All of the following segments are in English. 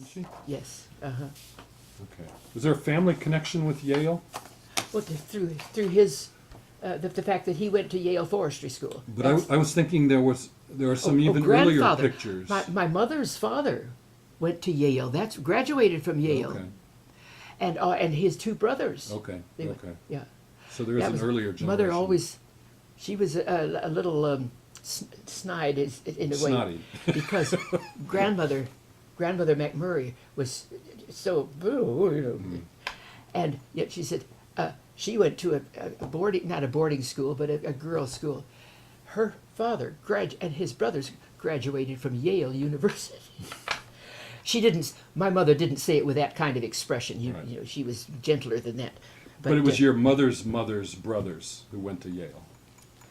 Is she? Yes. Okay. Is there a family connection with Yale? Well, through his the fact that he went to Yale Forestry School. But I was thinking there are some even earlier grandfather. pictures. My mother's father went to Yale. That's graduated from Yale. Okay. And his two brothers. Okay. They went- Okay. Yeah. So there is That an was- earlier generation. Mother always, she was a little snide in a way. Snotty. Because grandmother McMurray was so, and yet she said she went to a boarding, not a boarding school, but a girls' school. Her father and his brothers graduated from Yale University. She didn't. My mother didn't say it with that kind of expression. You know, she was gentler than that. But it was your mother's brothers who went to Yale.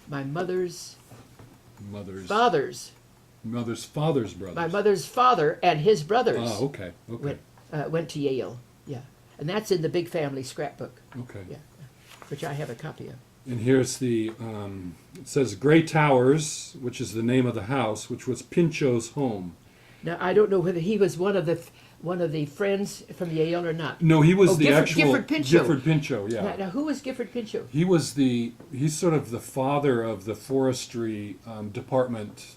My mother's Mother's father's. Mother's father's brothers. My mother's father and his brothers Ah, okay. Okay. went to Yale. Yeah, and that's in the big family scrapbook. Okay. Yeah, which I have a copy of. And here's the, it says Gray Towers, which is the name of the house, which was Pinchot's home. Now I don't know whether he was one of the friends from Yale or not. No, he was the Gifford, actual Gifford Pinchot. Gifford Pinchot, yeah. Now who was Gifford Pinchot? He's sort of the father of the forestry department.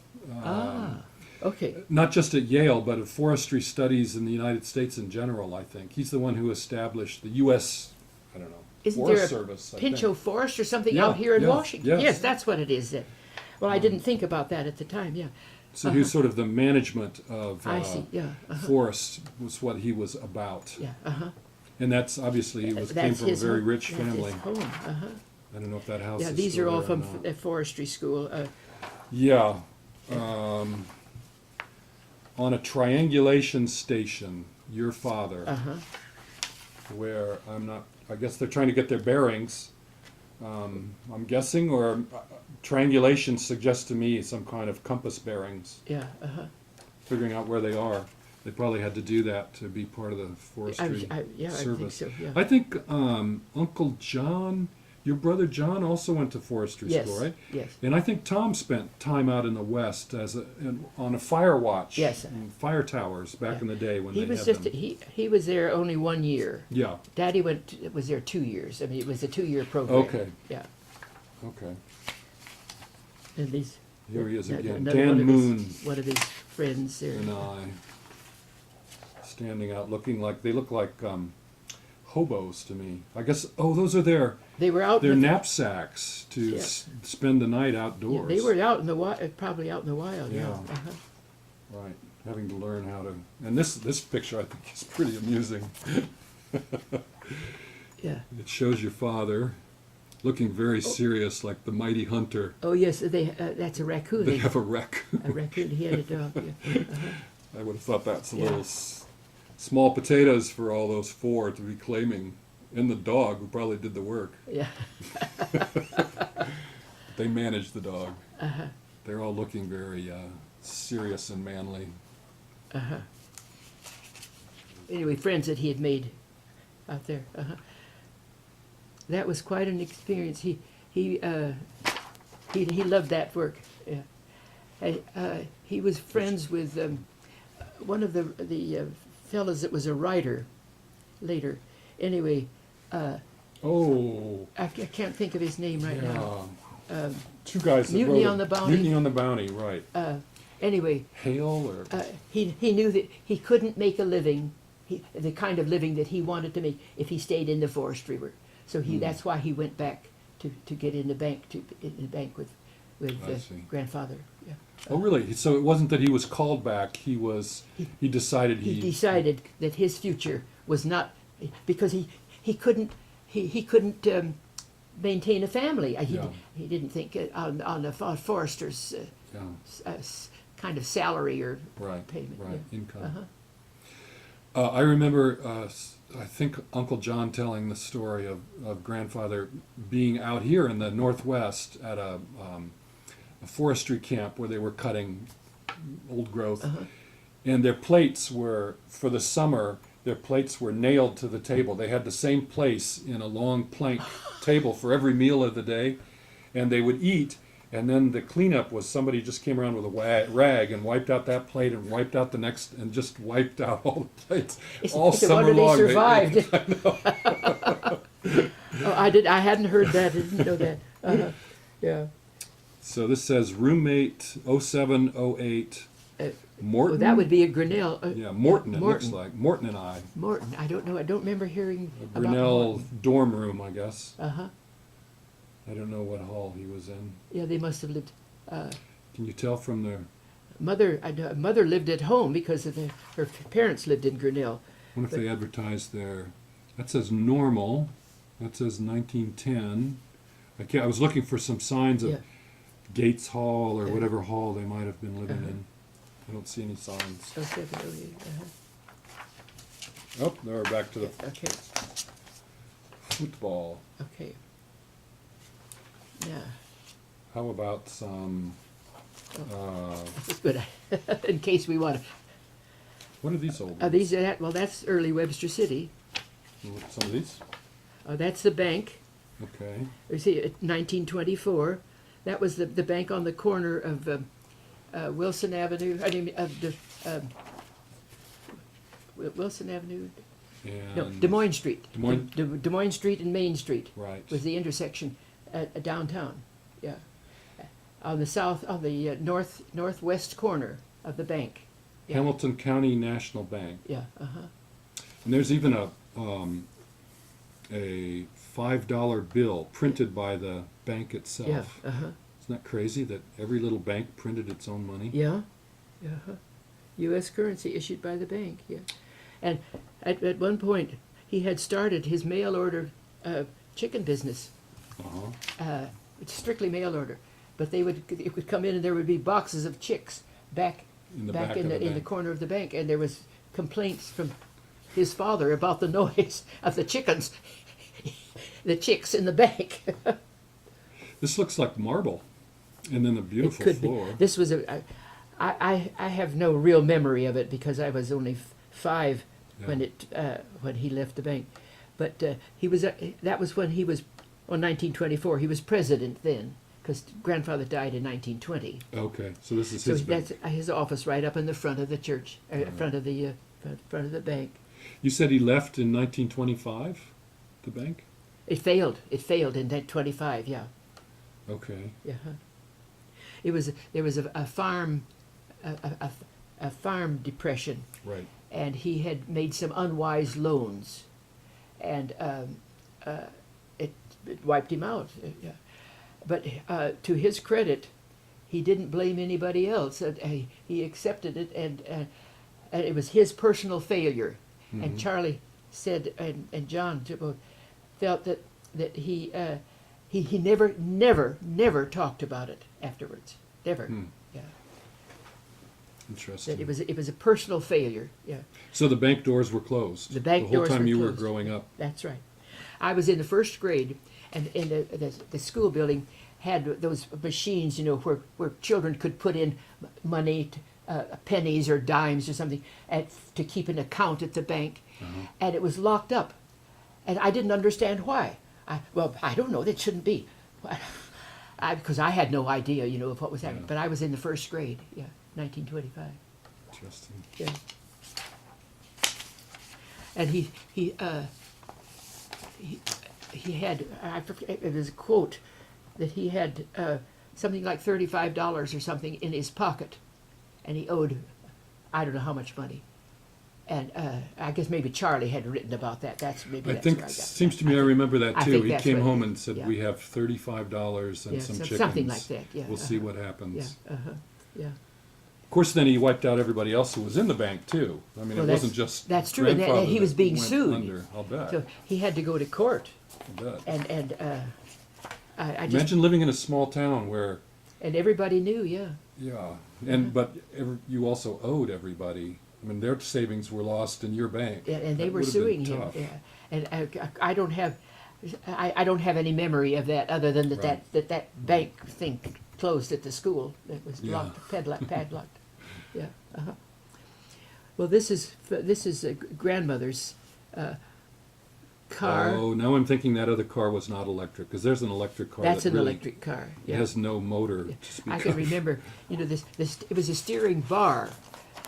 Okay. Not just at Yale, but of forestry studies in the United States in general, I think. He's the one who established the U.S., I don't know, Isn't Forest there a Service, I Pinchot think. Forest or something Yeah, out here in yeah, Washington? yes. Yes, that's what it is then. Well, I didn't think about that at the time. Yeah. So he was sort of the management of I see. Yeah. forests was what he was about. Yeah. And that's obviously he came That's from a his very home. rich That's family. his home. I don't know if that house Yeah, is these still are all there or from not. forestry school. Yeah. On a triangulation station, your father, where I guess they're trying to get their bearings. I'm guessing, or triangulation suggests to me some kind of compass bearings, Yeah. figuring out where they are. They probably had to do that to be part of the forestry I think service. so. Yeah. I think Uncle John, your brother John, also went to forestry Yes. school, right? Yes. And I think Tom spent time out in the West on a fire watch, Yes. fire towers back Yeah. in the day when He they was had just them. he was there only 1 year. Yeah. Daddy was there 2 years. I mean, it was a 2-year program. Okay. Yeah. Okay. And these. Here he is again. another Dan one of Moon one of his friends there. and I, standing out, they look like hobos to me. I guess. Oh, those are their They were out. their in the- knapsacks to Yeah. spend the night Yeah, outdoors. they were out in the wild, probably out in the wild. Yeah. Yeah. Right, having to learn how to. And this picture I think is pretty amusing. Yeah. It shows your father looking very serious, like the mighty hunter. Oh yes, that's a raccoon. They have a wreck. A raccoon. He had a dog. Yeah. I would have thought that's a Yeah. little small potatoes for all those four to be claiming, and the dog who probably did the work. Yeah. They managed the dog. They're all looking very serious and manly. Anyway, friends that he had made out there. That was quite an experience. He loved that work. Yeah. He was friends with one of the fellows that was a writer later. Anyway, Oh, I can't think of his name right now. yeah. Two guys that Mutiny wrote on the Bounty. Mutiny on the Bounty, right. Anyway, Hale or he knew that he couldn't make a living, the kind of living that he wanted to make, if he stayed in the forestry work. So that's why he went back to get in the bank with I see. grandfather. Yeah. Oh, really? So it wasn't that he was called back. He decided He decided that his future was not, because he couldn't maintain a family. Yeah. He didn't think on a forester's Yeah. kind of salary or Right. payment. Right. Yeah. Income. I remember, I think Uncle John telling the story of grandfather being out here in the Northwest at a forestry camp where they were cutting old growth, and their plates were, for the summer, their plates were nailed to the table. They had the same place in a long plank table for every meal of the day, and they would eat, And then the cleanup was somebody just came around with a rag and wiped out that plate and wiped out the next and just wiped out all the plates all It's a summer wonder they long. survived. I know. Oh, I hadn't heard that. I didn't know that. Yeah. So this says roommate 0708 Morton. Well, that would be a Grinnell. Yeah, Morton. It Morton. looks like Morton and I. Morton. I don't know. I don't remember hearing about Grinnell Morton. dorm room, I guess. Uh-huh. I don't know what hall he was in. Yeah, they must have lived. Can you tell from the? Mother lived at home because of her parents lived in Grinnell. I wonder if they advertised there. That says normal. That says 1910. I was looking for some signs of Yeah. Gates Hall or Yeah. whatever hall they might have been living Uh-huh. in. I don't see any signs. 0708. Oh, now we're back to the Okay. football. Okay. Yeah. How about some? That's good. In case we want to. What are these old? These are well, that's early Webster City. Some of these. That's the bank. Okay. You see, 1924. That was the bank on the corner of Wilson Avenue. I mean, of the Wilson Avenue. And No, Des Moines Street. Des Moines? Des Moines Street and Main Street Right. was the intersection at downtown. Yeah, on the northwest corner of the bank. Yeah. Hamilton County National Bank. Yeah. Uh-huh. And there's even a $5 bill printed by the bank itself. Yeah. Uh-huh. Isn't that crazy that every little bank printed its own money? Yeah. Uh-huh. U.S. currency issued by the bank. Yeah. And at one point, he had started his mail order chicken business. Uh-huh. It's strictly mail order, but it would come in and there would be boxes of chicks back In the back back in of the the in the bank. corner of the bank, and there was complaints from his father about the noise of the chickens, the chicks in the bank. This looks like marble. And then the It beautiful could floor. be. This was I have no real memory of it because I was only 5 Yeah. when he left the bank, but he was that was when he was on 1924. He was president then because grandfather died in 1920. Okay, so this is So his bank. that's his office right up in the front of the church, front of the bank. You said he left in 1925, the bank? It failed. It failed in 25. Yeah. Okay. Yeah. There was a farm a farm depression, Right. and he had made some unwise loans, and it wiped him out. Yeah. But to his credit, he didn't blame anybody else. He accepted it, and it was his personal failure. Mm-hmm. And Charlie said, and John both felt that he never talked about it afterwards. Never. Hmm. Yeah. Interesting. That it was a personal failure. Yeah. So the bank doors were closed. The bank the whole doors time were you closed. were growing up. That's right. I was in the first grade, and in the school building had those machines, where children could put in money, pennies or dimes or something, to keep an account at the bank, and it was locked up, and I didn't understand why. I don't know. That shouldn't be, because I had no idea, of what was happening. Yeah. But I was in the first grade. Yeah, 1925. Interesting. Yeah. And he had, I forget, it was a quote that he had something like $35 or something in his pocket, and he owed, I don't know how much money. And I guess maybe Charlie had written about that. That's I where think I got seems to me I remember that I too. think He that's came what- home and said, yeah. "We have $35 and Yeah, some chickens. something like that. Yeah. We'll see what happens." Yeah. Yeah. Of course, then he wiped out everybody else who was in the bank too. I mean, Well, it wasn't just that's true, and grandfather he was that being went sued. Under. I'll bet. So he had to go to court, I'll bet. and I just Imagine living in a small town where, and everybody knew. Yeah. yeah, and but you also owed everybody. I mean, their savings were lost in your bank. Yeah, and they That were would have been suing him. tough. Yeah, and I don't have, I don't have any memory of that other than Right. that bank thing closed at the school. It was Yeah. locked, padlocked. Yeah. Well, this is grandmother's car. Oh, now I'm thinking that other car was not electric, because there's an electric car That's that an really electric car. It Yeah. has no motor to speak I can of. remember, this it was a steering bar,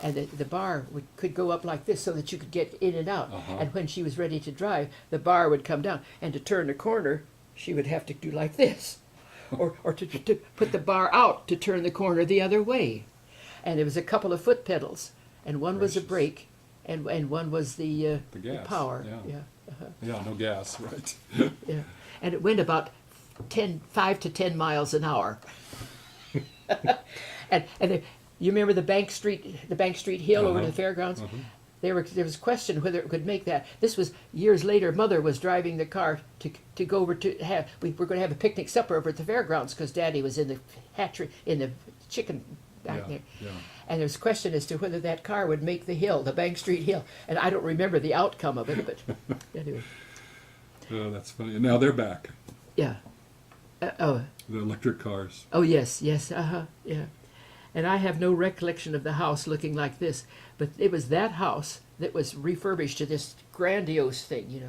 and the bar could go up like this so that you could get in and out. Uh-huh. And when she was ready to drive, the bar would come down, and to turn the corner, she would have to do like this, or to put the bar out to turn the corner the other way. And there was a couple of foot pedals, and one was a Gracious. brake, and one was the gas, power. yeah. Yeah. Yeah, no gas, right. Yeah, and it went about 5 to 10 miles an hour. You remember the Bank Street Hill over to the fairgrounds? Uh-huh. There was a question whether it could make that. This was years later. Mother was driving the car to go over to have. We were going to have a picnic supper over at the fairgrounds because Daddy was in the hatchery in the chicken back Yeah, there. yeah. And there was a question as to whether that car would make the hill, the Bank Street Hill. And I don't remember the outcome of it, but anyway. Oh, that's funny. And now they're back, Yeah. The electric cars. yes, yeah. And I have no recollection of the house looking like this, but it was that house that was refurbished to this grandiose thing,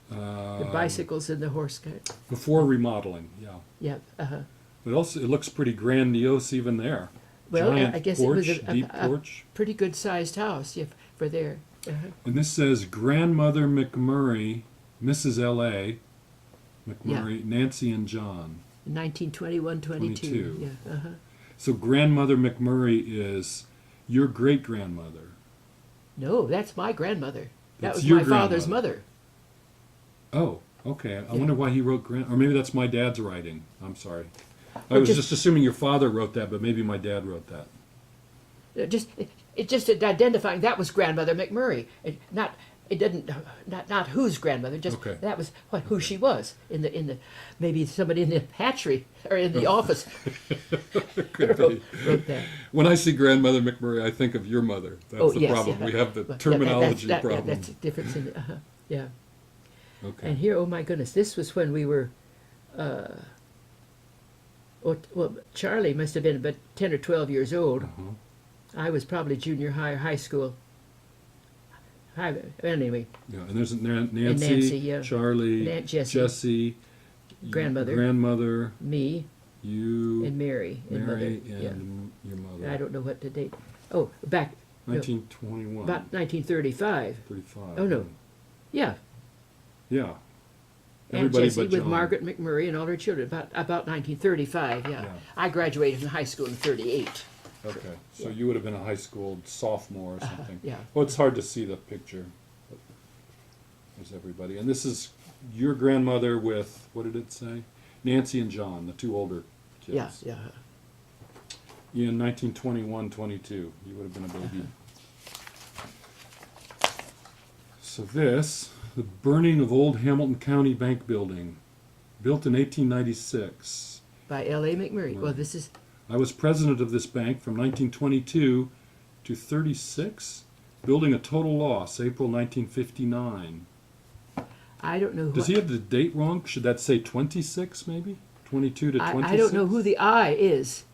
the bicycles and the horse cart. Before remodeling, yeah. Yeah, But also, it looks pretty grandiose even there. Well, Giant I guess porch, it was deep porch. pretty good sized house, yeah, for there. And this says Grandmother McMurray, Mrs. L.A., McMurray, Nancy and John. 1921, 22. 22. Yeah, So Grandmother McMurray is your great-grandmother. No, that's my grandmother. That That's was your my father's grandmother. mother. Oh, okay. I Yeah. wonder why he wrote or maybe that's my dad's writing. I'm sorry. I But was just- just assuming your father wrote that, but maybe my dad wrote that. It just identifying that was grandmother McMurray. Not whose grandmother. Just Okay. that was who she was in the maybe somebody in the hatchery or in the office Could be. wrote that. When I see Grandmother McMurray, I think of your mother. That's Oh the yes, problem. yeah. We have the Well, yeah, terminology that's, problem. that's the difference in yeah. Okay. And here, oh my goodness, this was when we were. Well, Charlie must have been about 10 or 12 years old. Uh-huh. I was probably junior high or high school. Anyway, Yeah, and there's Nancy, Nancy, yeah. Charlie, And Aunt Jessie. Grandmother. grandmother, me you, and Mary and Mary, mother. Yeah. and your mother. I don't know what the date. Oh, back 1921. about 1935. 35. Oh no, yeah. Yeah. Aunt Everybody Jessie but with John. Margaret McMurray and all her children. About 1935. Yeah. Yeah. I graduated from high school in '38. Okay, so Yeah. you would have been a high school sophomore or something. yeah. Well, it's hard to see the picture. But there's everybody. And this is your grandmother with, what did it say? Nancy and John, the two older Yeah, kids. yeah. In 1921, 22. You would have been a baby. So this, the burning of Old Hamilton County Bank Building, built in 1896. By L.A. McMurray. Well, Right. this is I was president of this bank from 1922 to 36, building a total loss, April 1959. I don't know. Does he have the date wrong? Should that say 26 maybe? 22 to 26? I don't know who the I is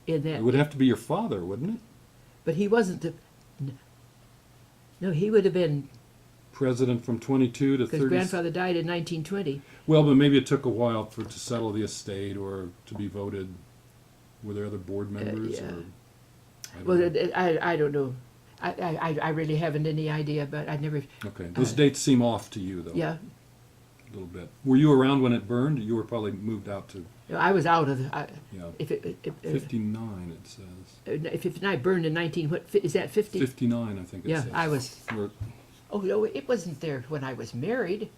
in that. It would have to be your father, wouldn't it? But he wasn't the. No, he would have been President from 22 to because 30. grandfather died in 1920. Well, but maybe it took a while to settle the estate or to be voted. Were there other board members? yeah. Or, I don't Well, know. I don't know. I really haven't any idea, but I never. Okay, those dates seem off to you, though. Yeah, A little bit. Were you around when it burned? You were probably moved out to, no, I was out of. yeah, If it 59 it says. if it I burned in 19, what is that 50? 59 I think it Yeah, says. I was. Or, Oh no, it wasn't there when I was married.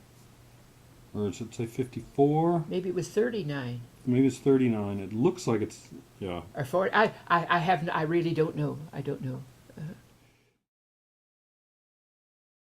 or does it say 54? Maybe it was 39 Maybe it's 39. It looks like it's, yeah. or 40. I really don't know. I don't know.